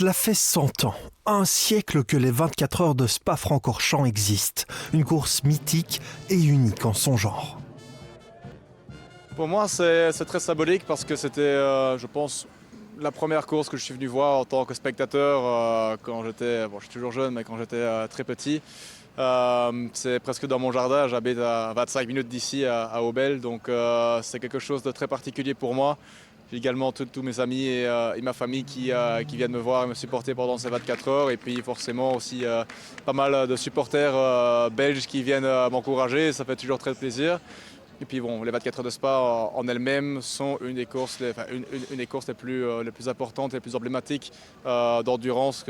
Cela fait 100 ans, un siècle que les 24 heures de Spa-Francorchamps existent. Une course mythique et unique en son genre. Pour moi, c'est très symbolique parce que c'était, je pense, la première course que je suis venu voir en tant que spectateur quand j'étais, je suis toujours jeune, mais quand j'étais très petit. C'est presque dans mon jardin, j'habite à 25 minutes d'ici à Aubel, donc c'est quelque chose de très particulier pour moi. J'ai également tous mes amis et ma famille qui viennent me voir et me supporter pendant ces 24 heures. Et puis forcément aussi pas mal de supporters belges qui viennent m'encourager, ça fait toujours très plaisir. Et puis bon, les 24 heures de Spa en elles-mêmes sont une des courses les plus importantes et les plus emblématiques d'endurance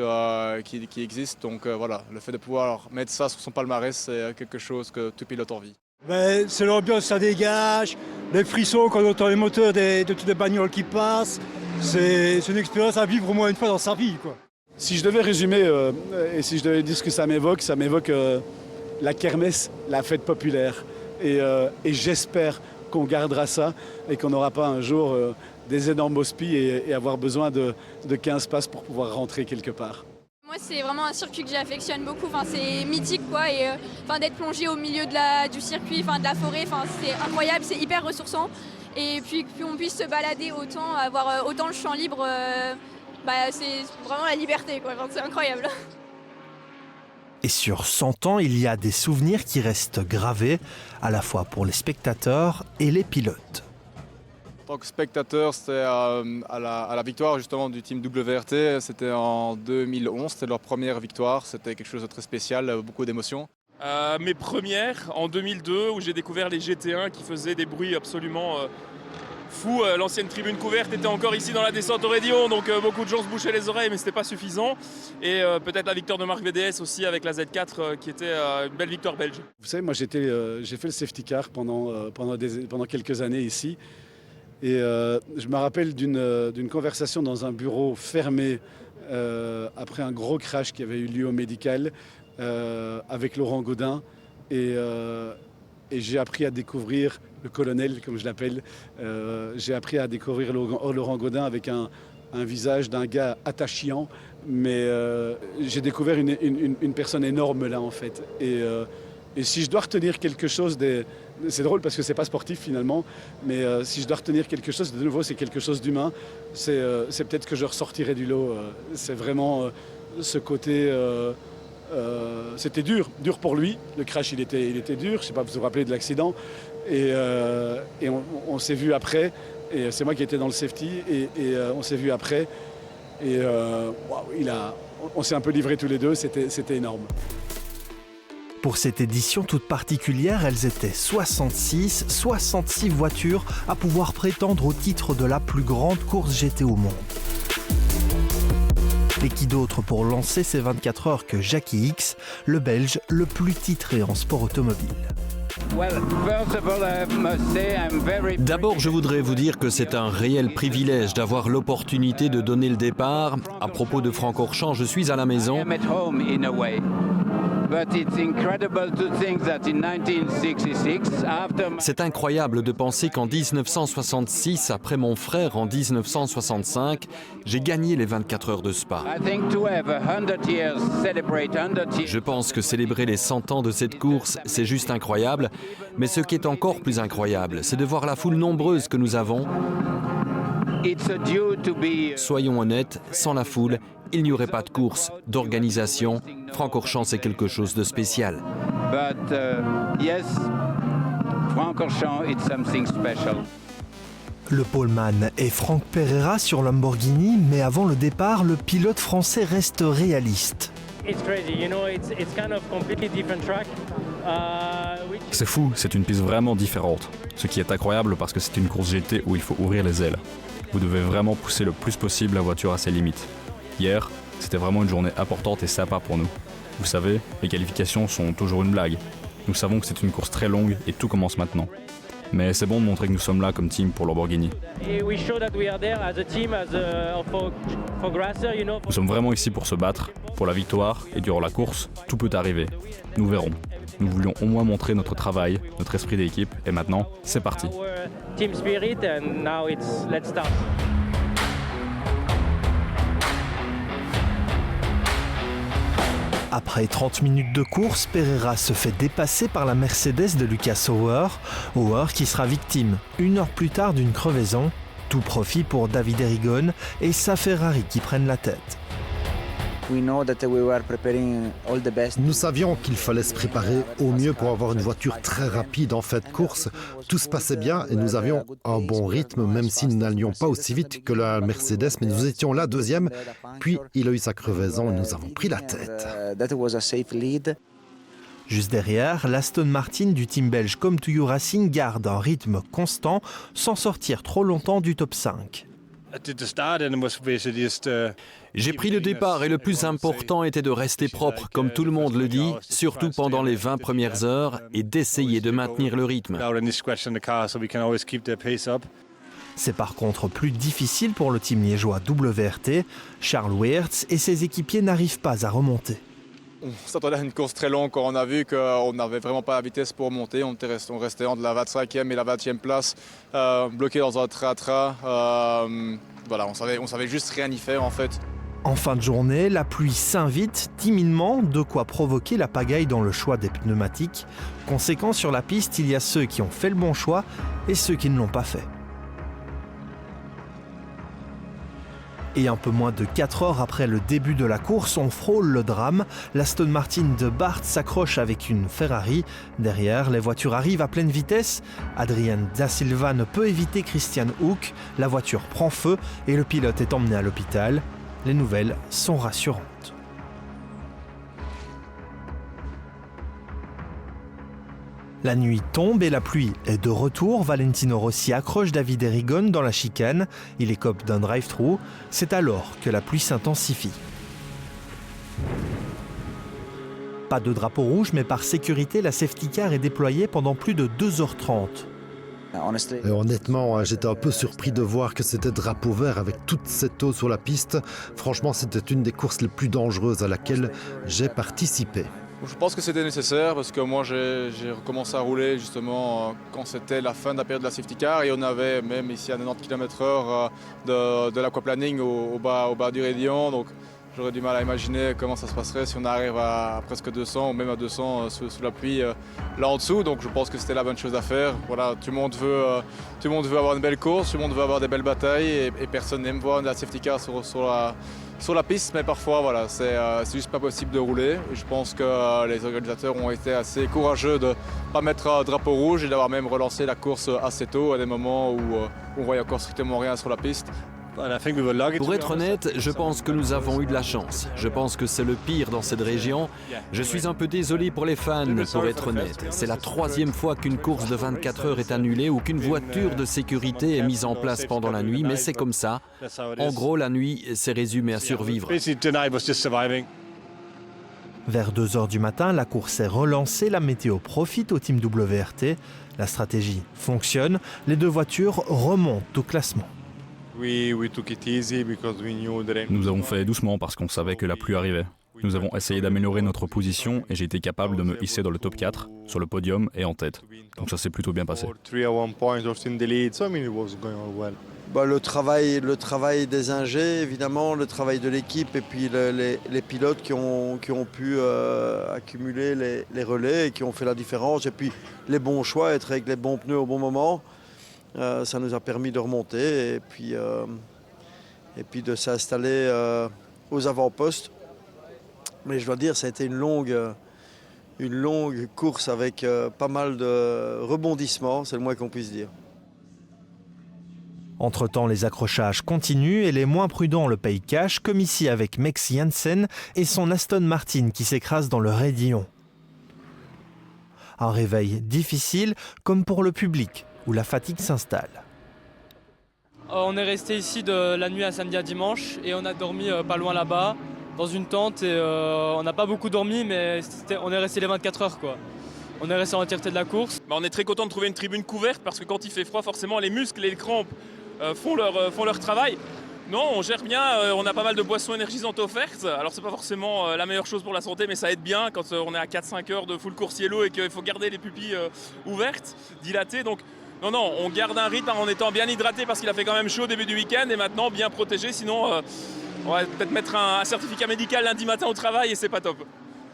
qui existent. Donc voilà, le fait de pouvoir mettre ça sur son palmarès, c'est quelque chose que tout pilote envie. Ben, c'est l'ambiance, ça dégage, les frissons quand on entend les moteurs de toutes les bagnoles qui passent. C'est une expérience à vivre au moins une fois dans sa vie, quoi. Si je devais résumer et si je devais dire ce que ça m'évoque la kermesse, la fête populaire. Et j'espère qu'on gardera ça et qu'on n'aura pas un jour des énormes hospies et avoir besoin de 15 passes pour pouvoir rentrer quelque part. Moi, c'est vraiment un circuit que j'affectionne beaucoup. C'est mythique, quoi. Et d'être plongé au milieu du circuit, de la forêt, c'est incroyable, c'est hyper ressourçant. Et puis qu'on puisse se balader autant, avoir autant le champ libre, c'est vraiment la liberté, quoi. C'est incroyable. Et sur 100 ans, il y a des souvenirs qui restent gravés, à la fois pour les spectateurs et les pilotes. En tant que spectateur, c'était à la victoire justement du team WRT. C'était en 2011, c'était leur première victoire. C'était quelque chose de très spécial, beaucoup d'émotions. Mes premières, en 2002, où j'ai découvert les GT1 qui faisaient des bruits absolument fous. L'ancienne tribune couverte était encore ici dans la descente au Rédillon, donc beaucoup de gens se bouchaient les oreilles, mais ce n'était pas suffisant. Et peut-être la victoire de Marc VDS aussi avec la Z4, qui était une belle victoire belge. Vous savez, moi j'ai fait le safety car pendant quelques années ici. Et je me rappelle d'une conversation dans un bureau fermé après un gros crash qui avait eu lieu au médical avec Laurent Gaudin. Et j'ai appris à découvrir le colonel, comme je l'appelle. J'ai appris à découvrir Laurent Gaudin avec un visage d'un gars attachant. Mais j'ai découvert une personne énorme là, en fait. Et si je dois retenir quelque chose c'est drôle parce que c'est pas sportif finalement, mais si je dois retenir quelque chose, de nouveau c'est quelque chose d'humain, c'est peut-être que je ressortirai du lot. C'est vraiment ce côté... c'était dur pour lui, le crash il était dur, je sais pas, vous vous rappelez de l'accident, et on s'est vu après, et c'est moi qui étais dans le safety, et on s'est vu après, et on s'est un peu livrés tous les deux, c'était énorme. Pour cette édition toute particulière, elles étaient 66 voitures à pouvoir prétendre au titre de la plus grande course GT au monde. Et qui d'autre pour lancer ces 24 heures que Jackie X, le Belge le plus titré en sport automobile. D'abord, je voudrais vous dire que c'est un réel privilège d'avoir l'opportunité de donner le départ. À propos de Francorchamps, je suis à la maison. C'est incroyable de penser qu'en 1966, après mon frère en 1965, j'ai gagné les 24 heures de Spa. Je pense que célébrer les 100 ans de cette course, c'est juste incroyable. Mais ce qui est encore plus incroyable, c'est de voir la foule nombreuse que nous avons. Soyons honnêtes, sans la foule, il n'y aurait pas de course, d'organisation. Francorchamps, c'est quelque chose de spécial. Le poleman est Franck Pereira sur Lamborghini, mais avant le départ, le pilote français reste réaliste. C'est fou, c'est une piste vraiment différente. Ce qui est incroyable parce que c'est une course GT où il faut ouvrir les ailes. Vous devez vraiment pousser le plus possible la voiture à ses limites. Hier, c'était vraiment une journée importante et sympa pour nous. Vous savez, les qualifications sont toujours une blague. Nous savons que c'est une course très longue et tout commence maintenant. Mais c'est bon de montrer que nous sommes là comme team pour Lamborghini. Nous sommes vraiment ici pour se battre, pour la victoire, et durant la course, tout peut arriver. Nous verrons. Nous voulions au moins montrer notre travail, notre esprit d'équipe, et maintenant, c'est parti. Après 30 minutes de course, Pereira se fait dépasser par la Mercedes de Lucas Auer. Auer qui sera victime 1 heure plus tard d'une crevaison. Tout profit pour Davide Rigon et sa Ferrari qui prennent la tête. Nous savions qu'il fallait se préparer au mieux pour avoir une voiture très rapide en fin de course. Tout se passait bien et nous avions un bon rythme, même si nous n'allions pas aussi vite que la Mercedes, mais nous étions là deuxième. Puis il a eu sa crevaison et nous avons pris la tête. Juste derrière, l'Aston Martin du team belge Come2U Racing garde un rythme constant sans sortir trop longtemps du top 5. J'ai pris le départ et le plus important était de rester propre, comme tout le monde le dit, surtout pendant les 20 premières heures, et d'essayer de maintenir le rythme. C'est par contre plus difficile pour le team liégeois WRT. Charles Weerts et ses équipiers n'arrivent pas à remonter. On s'attendait à une course très longue quand on a vu qu'on n'avait vraiment pas la vitesse pour monter. On restait entre la 25e et la 20e place, bloqué dans un tra-tra. Voilà, on savait juste rien y faire en fait. En fin de journée, la pluie s'invite timidement, de quoi provoquer la pagaille dans le choix des pneumatiques. Conséquent, sur la piste, il y a ceux qui ont fait le bon choix et ceux qui ne l'ont pas fait. Et un peu moins de 4 heures après le début de la course, on frôle le drame. L'Aston Martin de Bart s'accroche avec une Ferrari. Derrière, les voitures arrivent à pleine vitesse. Adrian Da Silva ne peut éviter Christian Hook. La voiture prend feu et le pilote est emmené à l'hôpital. Les nouvelles sont rassurantes. La nuit tombe et la pluie est de retour. Valentino Rossi accroche Davide Rigon dans la chicane. Il écope d'un drive-through. C'est alors que la pluie s'intensifie. Pas de drapeau rouge, mais par sécurité, la safety car est déployée pendant plus de 2h30. Et honnêtement, j'étais un peu surpris de voir que c'était drapeau vert avec toute cette eau sur la piste. Franchement, c'était une des courses les plus dangereuses à laquelle j'ai participé. Je pense que c'était nécessaire parce que moi j'ai recommencé à rouler justement quand c'était la fin de la période de la safety car et on avait même ici à 90 km/h de l'aquaplaning au bas du Rédillon. Donc j'aurais du mal à imaginer comment ça se passerait si on arrive à presque 200 ou même à 200 sous la pluie là en dessous. Donc je pense que c'était la bonne chose à faire. Voilà, tout le monde veut avoir une belle course, tout le monde veut avoir des belles batailles et personne n'aime voir la safety car sur la piste, mais parfois voilà, c'est juste pas possible de rouler. Et je pense que les organisateurs ont été assez courageux de ne pas mettre un drapeau rouge et d'avoir même relancé la course assez tôt à des moments où on voyait encore strictement rien sur la piste. Pour être honnête, je pense que nous avons eu de la chance. Je pense que c'est le pire dans cette région. Je suis un peu désolé pour les fans, pour être honnête. C'est la 3e fois qu'une course de 24 heures est annulée ou qu'une voiture de sécurité est mise en place pendant la nuit, mais c'est comme ça. En gros, la nuit, c'est résumé à survivre. Vers 2h du matin, la course est relancée, la météo profite au team WRT. La stratégie fonctionne, les deux voitures remontent au classement. Nous avons fait doucement parce qu'on savait que la pluie arrivait. Nous avons essayé d'améliorer notre position et j'ai été capable de me hisser dans le top 4, sur le podium et en tête. Donc ça s'est plutôt bien passé. Le travail des ingés, évidemment, le travail de l'équipe et puis les pilotes qui ont pu accumuler les relais et qui ont fait la différence. Et puis les bons choix, être avec les bons pneus au bon moment. Ça nous a permis de remonter et puis de s'installer aux avant-postes. Mais je dois dire, ça a été une longue course avec pas mal de rebondissements, c'est le moins qu'on puisse dire. Entre-temps, les accrochages continuent et les moins prudents le payent cash, comme ici avec Mex Janssen et son Aston Martin qui s'écrase dans le Rédillon. Un réveil difficile, comme pour le public, où la fatigue s'installe. On est resté ici de la nuit à samedi à dimanche et on a dormi pas loin là-bas, dans une tente. Et on n'a pas beaucoup dormi, mais on est resté les 24 heures, quoi. On est resté en entièreté de la course. On est très content de trouver une tribune couverte parce que quand il fait froid, forcément, les muscles et les crampes font leur travail. Non, on gère bien, on a pas mal de boissons énergisantes offertes. Alors c'est pas forcément la meilleure chose pour la santé, mais ça aide bien quand on est à 4-5 heures de full course yellow et qu'il faut garder les pupilles ouvertes, dilatées. Donc non, on garde un rythme en étant bien hydraté parce qu'il a fait quand même chaud au début du week-end et maintenant bien protégé. Sinon, on va peut-être mettre un certificat médical lundi matin au travail et c'est pas top.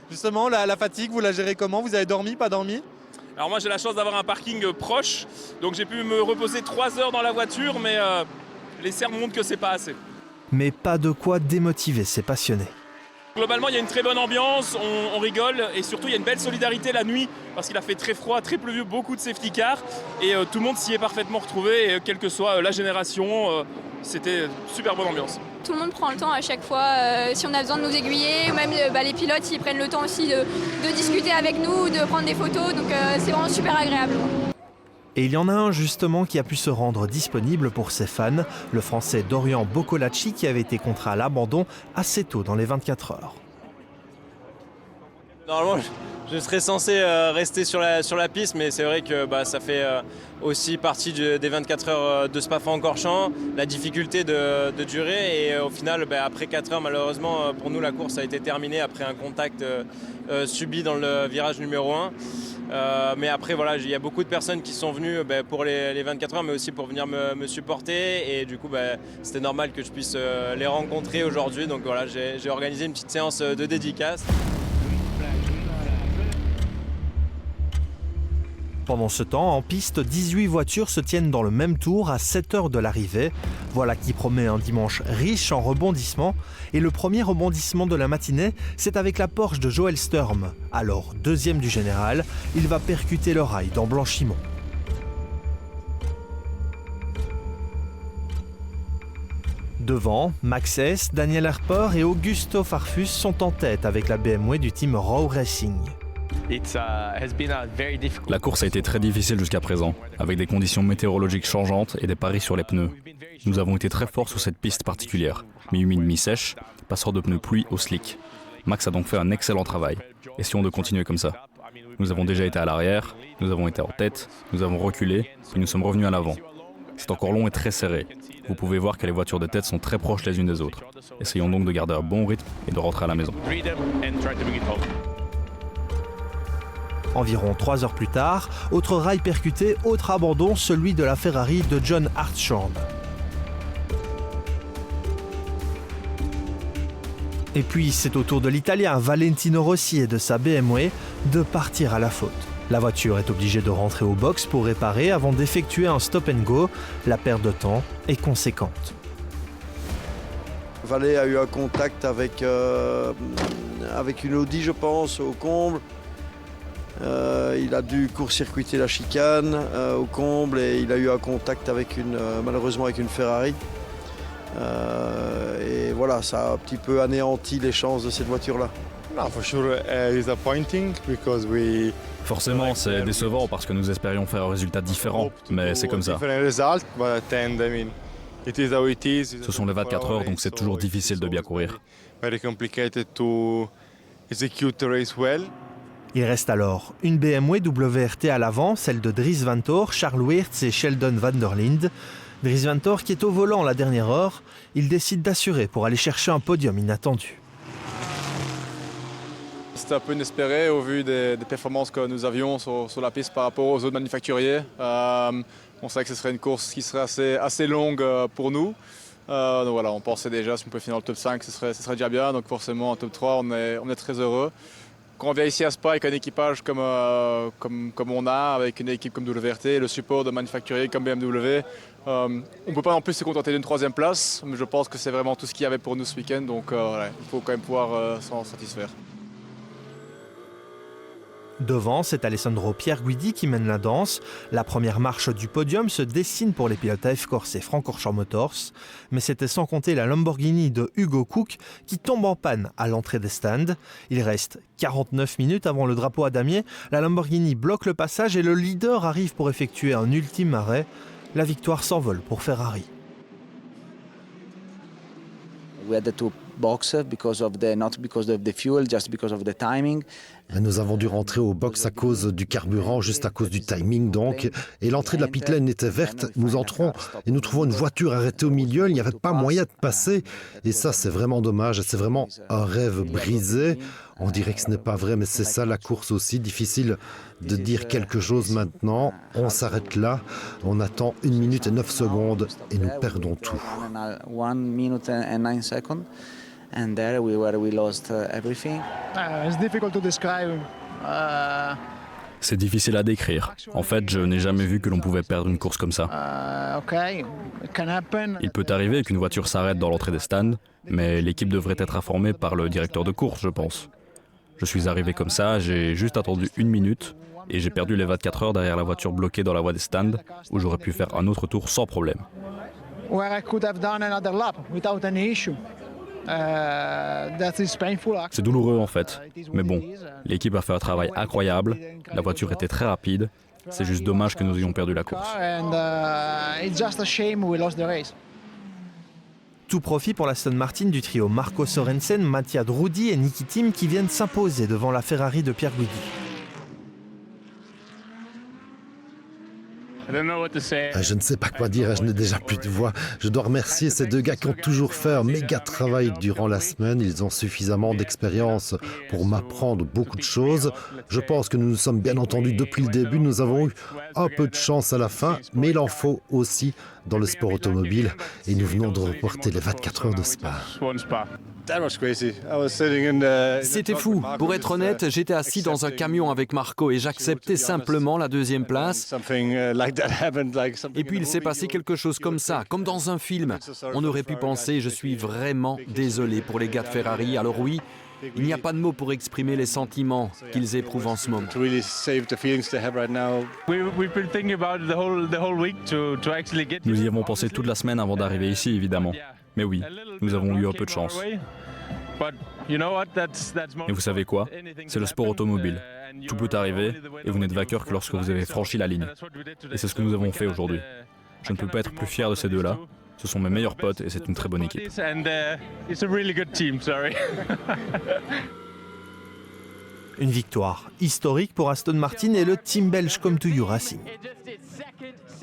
Justement, la fatigue, vous la gérez comment? Vous avez dormi, pas dormi? Alors moi j'ai la chance d'avoir un parking proche, donc j'ai pu me reposer 3 heures dans la voiture, mais les cernes montrent que c'est pas assez. Mais pas de quoi démotiver ces passionnés. Globalement, il y a une très bonne ambiance, on rigole et surtout il y a une belle solidarité la nuit parce qu'il a fait très froid, très pluvieux, beaucoup de safety cars et tout le monde s'y est parfaitement retrouvé, et quelle que soit la génération, c'était super bonne ambiance. Tout le monde prend le temps à chaque fois, si on a besoin de nous aiguiller, ou même les pilotes ils prennent le temps aussi de discuter avec nous, de prendre des photos, donc c'est vraiment super agréable. Et il y en a un justement qui a pu se rendre disponible pour ses fans, le Français Dorian Boccolacci qui avait été contraint à l'abandon assez tôt dans les 24 heures. Normalement, je serais censé rester sur la piste, mais c'est vrai que ça fait aussi partie des 24 heures de Spa-Francorchamps, la difficulté de durer. Et au final, après 4 heures, malheureusement, pour nous, la course a été terminée après un contact subi dans le virage numéro 1. Mais après, voilà, il y a beaucoup de personnes qui sont venues pour les 24 heures, mais aussi pour venir me supporter. Et du coup, c'était normal que je puisse les rencontrer aujourd'hui. Donc voilà, j'ai organisé une petite séance de dédicace. Pendant ce temps, en piste, 18 voitures se tiennent dans le même tour à 7 heures de l'arrivée. Voilà qui promet un dimanche riche en rebondissements. Et le premier rebondissement de la matinée, c'est avec la Porsche de Joel Sturm. Alors, deuxième du général, il va percuter le rail dans Blanchimont. Devant, Max Hess, Daniel Harper et Augusto Farfus sont en tête avec la BMW du team Raw Racing. La course a été très difficile jusqu'à présent, avec des conditions météorologiques changeantes et des paris sur les pneus. Nous avons été très forts sur cette piste particulière, mi-humide, mi-sèche, passant de pneus pluie au slick. Max a donc fait un excellent travail. Essayons de continuer comme ça. Nous avons déjà été à l'arrière, nous avons été en tête, nous avons reculé, puis nous sommes revenus à l'avant. C'est encore long et très serré. Vous pouvez voir que les voitures de tête sont très proches les unes des autres. Essayons donc de garder un bon rythme et de rentrer à la maison. Environ 3 heures plus tard, autre rail percuté, autre abandon, celui de la Ferrari de John Hartshorne. Et puis c'est au tour de l'Italien Valentino Rossi et de sa BMW de partir à la faute. La voiture est obligée de rentrer au box pour réparer avant d'effectuer un stop and go. La perte de temps est conséquente. Valet a eu un contact avec une Audi, je pense, au comble. Il a dû court-circuiter la chicane au comble et il a eu un contact malheureusement avec une Ferrari. Et voilà, ça a un petit peu anéanti les chances de cette voiture-là. Forcément, c'est décevant parce que nous espérions faire un résultat différent, mais c'est comme ça. Ce sont les 24 heures, donc c'est toujours difficile de bien courir. Il reste alors une BMW WRT à l'avant, celle de Dries Vanthoor, Charles Weerts et Sheldon van der Linde. Dries Vanthoor qui est au volant la dernière heure, il décide d'assurer pour aller chercher un podium inattendu. C'était un peu inespéré au vu des performances que nous avions sur la piste par rapport aux autres manufacturiers. On savait que ce serait une course qui serait assez longue pour nous. Donc voilà, on pensait déjà si on pouvait finir dans le top 5, ce serait déjà bien. Donc forcément en top 3, on est très heureux. Quand on vient ici à Spa avec un équipage comme on a, avec une équipe comme WRT, le support de manufacturiers comme BMW, on ne peut pas non plus se contenter d'une 3e place, mais je pense que c'est vraiment tout ce qu'il y avait pour nous ce week-end, donc voilà, il faut quand même pouvoir s'en satisfaire. Devant, c'est Alessandro Pierguidi qui mène la danse. La première marche du podium se dessine pour les pilotes AF Corse et Francorchamps Motors. Mais c'était sans compter la Lamborghini de Hugo Cook qui tombe en panne à l'entrée des stands. Il reste 49 minutes avant le drapeau à damier. La Lamborghini bloque le passage et le leader arrive pour effectuer un ultime arrêt. La victoire s'envole pour Ferrari. Nous avons dû rentrer au box à cause du carburant, juste à cause du timing donc. Et l'entrée de la pit lane était verte. Nous entrons et nous trouvons une voiture arrêtée au milieu. Il n'y avait pas moyen de passer. Et ça, c'est vraiment dommage. C'est vraiment un rêve brisé. On dirait que ce n'est pas vrai, mais c'est ça la course aussi. Difficile de dire quelque chose maintenant. On s'arrête là. On attend 1 minute et 9 secondes et nous perdons tout. and there we lost everything. It's difficult to describe. C'est difficile à décrire. En fait, je n'ai jamais vu que l'on pouvait perdre une course comme ça. Okay, it can happen. Il peut arriver qu'une voiture s'arrête dans l'entrée des stands, mais l'équipe devrait être informée par le directeur de course, je pense. Je suis arrivé comme ça, j'ai juste attendu 1 minute et j'ai perdu les 24 heures derrière la voiture bloquée dans la voie des stands où j'aurais pu faire un autre tour sans problème. Where I could have done another lap without any issue. That is painful. C'est douloureux en fait, mais bon, l'équipe a fait un travail incroyable, la voiture était très rapide, c'est juste dommage que nous ayons perdu la course. And it's just a shame we lost the race. Tout profit pour l'Aston Martin du trio Marco Sorensen, Mattia Drudi et Niki Tim qui viennent s'imposer devant la Ferrari de Pierre Guidi. Je ne sais pas quoi dire, je n'ai déjà plus de voix. Je dois remercier ces 2 gars qui ont toujours fait un méga travail durant la semaine. Ils ont suffisamment d'expérience pour m'apprendre beaucoup de choses. Je pense que nous nous sommes bien entendus depuis le début. Nous avons eu un peu de chance à la fin, mais il en faut aussi dans le sport automobile. Et nous venons de reporter les 24 heures de Spa. C'était fou. Pour être honnête, j'étais assis dans un camion avec Marco et j'acceptais simplement la 2e place. Et puis il s'est passé quelque chose comme ça, comme dans un film. On aurait pu penser, je suis vraiment désolé pour les gars de Ferrari. Alors oui, il n'y a pas de mots pour exprimer les sentiments qu'ils éprouvent en ce moment. Nous y avons pensé toute la semaine avant d'arriver ici, évidemment. Mais oui, nous avons eu un peu de chance. Mais vous savez quoi? C'est le sport automobile. Tout peut arriver et vous n'êtes vainqueur que lorsque vous avez franchi la ligne. Et c'est ce que nous avons fait aujourd'hui. Je ne peux pas être plus fier de ces 2-là. Ce sont mes meilleurs potes et c'est une très bonne équipe. Une victoire historique pour Aston Martin et le team belge Come2U Racing.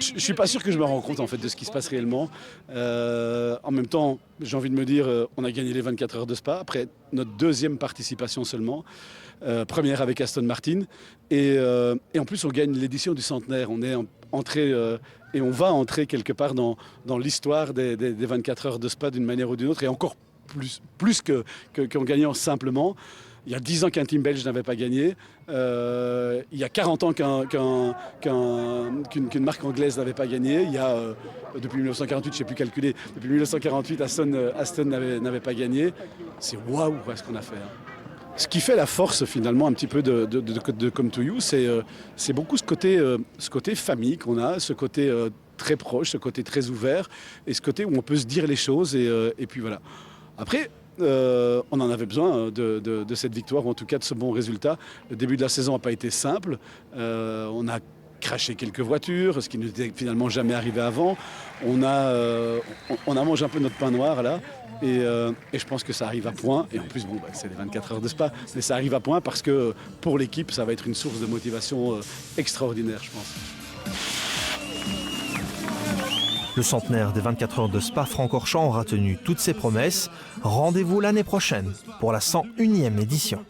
Je suis pas sûr que je me rends compte en fait de ce qui se passe réellement. En même temps, j'ai envie de me dire, on a gagné les 24 heures de Spa après notre 2e participation seulement, première avec Aston Martin, et en plus on gagne l'édition du centenaire. On est entré et on va entrer quelque part dans l'histoire des 24 heures de Spa d'une manière ou d'une autre, et encore plus qu'en gagnant simplement. Il y a 10 ans qu'un team belge n'avait pas gagné. Il y a 40 ans qu'une marque anglaise n'avait pas gagné. Il y a, depuis 1948, je ne sais plus calculer, depuis 1948, Aston n'avait pas gagné. C'est waouh ce qu'on a fait. Ce qui fait la force finalement un petit peu de Come2U, c'est beaucoup ce côté famille qu'on a, ce côté très proche, ce côté très ouvert, et ce côté où on peut se dire les choses, et puis voilà. Après, on en avait besoin de cette victoire, ou en tout cas de ce bon résultat. Le début de la saison n'a pas été simple. On a craché quelques voitures, ce qui ne nous était finalement jamais arrivé avant. On a mangé un peu notre pain noir là, et je pense que ça arrive à point. Et en plus, bon, c'est les 24 heures de Spa, mais ça arrive à point parce que pour l'équipe, ça va être une source de motivation extraordinaire, je pense. Le centenaire des 24 heures de Spa-Francorchamps aura tenu toutes ses promesses. Rendez-vous l'année prochaine pour la 101e édition.